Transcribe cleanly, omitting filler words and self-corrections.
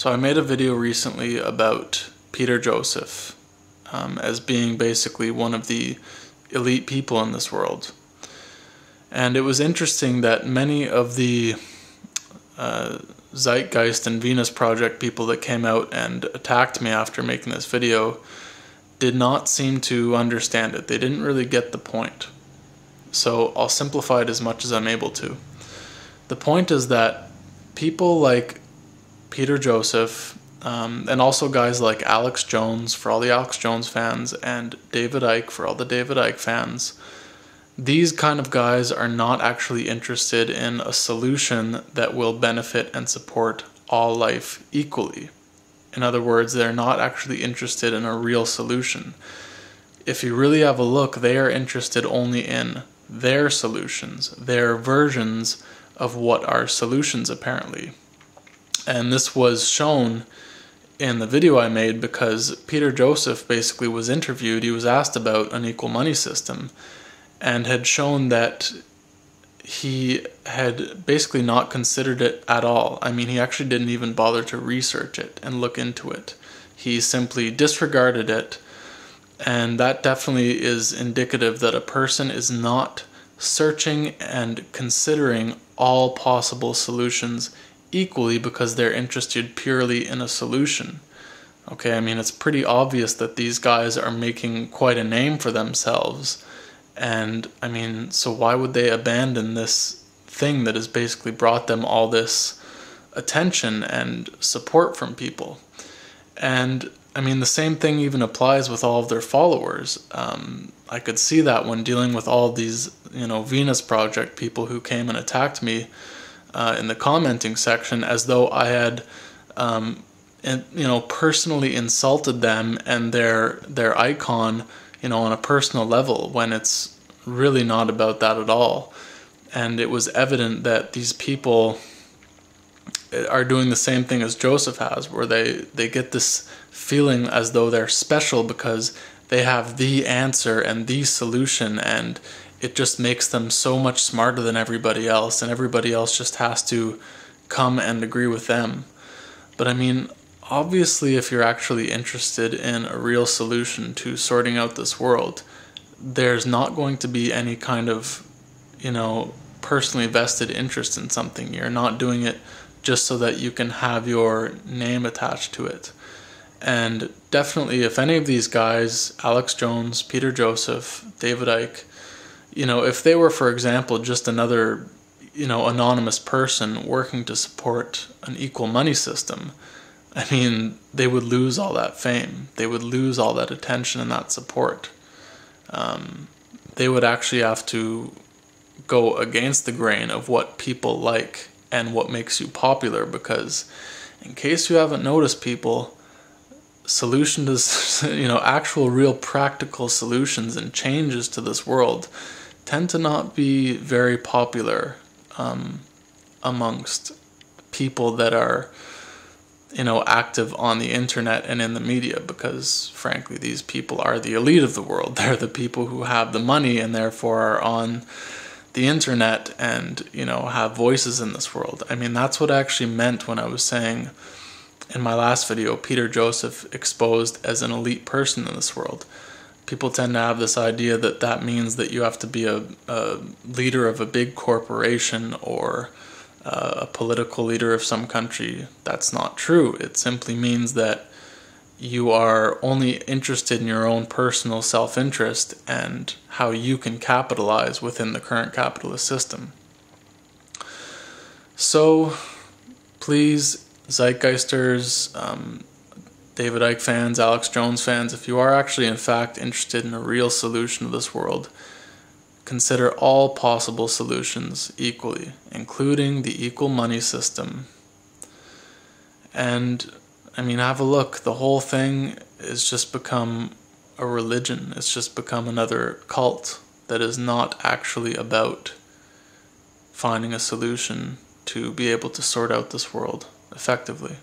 So I made a video recently about Peter Joseph as being basically one of the elite people in this world. And it was interesting that many of the Zeitgeist and Venus Project people that came out and attacked me after making this video did not seem to understand it. They didn't really get the point. So I'll simplify it as much as I'm able to. The point is that people like Peter Joseph, and also guys like Alex Jones, for all the Alex Jones fans, and David Icke, for all the David Icke fans, these kind of guys are not actually interested in a solution that will benefit and support all life equally. In other words, they're not actually interested in a real solution. If you really have a look, they are interested only in their solutions, their versions of what are solutions apparently. And this was shown in the video I made because Peter Joseph basically was interviewed. He was asked about an equal money system and had shown that he had basically not considered it at all. I mean, he actually didn't even bother to research it and look into it. He simply disregarded it, and that definitely is indicative that a person is not searching and considering all possible solutions equally because they're interested purely in a solution. Okay, I mean, it's pretty obvious that these guys are making quite a name for themselves. And I mean, so why would they abandon this thing that has basically brought them all this attention and support from people? And I mean, the same thing even applies with all of their followers. I could see that when dealing with all these, Venus Project people who came and attacked me in the commenting section, as though I had, personally insulted them and their icon, on a personal level, when it's really not about that at all. And it was evident that these people are doing the same thing as Joseph has, where they get this feeling as though they're special because they have the answer and the solution, and it just makes them so much smarter than everybody else, and everybody else just has to come and agree with them. But I mean, obviously, if you're actually interested in a real solution to sorting out this world, there's not going to be any kind of, personally vested interest in something. You're not doing it just so that you can have your name attached to it. And definitely, if any of these guys, Alex Jones, Peter Joseph, David Icke, if they were, for example, just another, anonymous person working to support an equal money system, I mean, they would lose all that fame. They would lose all that attention and that support. They would actually have to go against the grain of what people like and what makes you popular, because in case you haven't noticed, people, solutions to, actual real practical solutions and changes to this world tend to not be very popular amongst people that are active on the internet and in the media, because frankly, these people are the elite of the world. They're the people who have the money and therefore are on the internet and, have voices in this world. I mean, that's what I actually meant when I was saying in my last video, Peter Joseph exposed as an elite person in this world. People tend to have this idea that that means that you have to be a leader of a big corporation or a political leader of some country. That's not true. It simply means that you are only interested in your own personal self-interest and how you can capitalize within the current capitalist system. So, please, Zeitgeisters, David Icke fans, Alex Jones fans, if you are actually in fact interested in a real solution to this world, consider all possible solutions equally, including the equal money system. And, I mean, have a look. The whole thing has just become a religion. It's just become another cult that is not actually about finding a solution to be able to sort out this world effectively.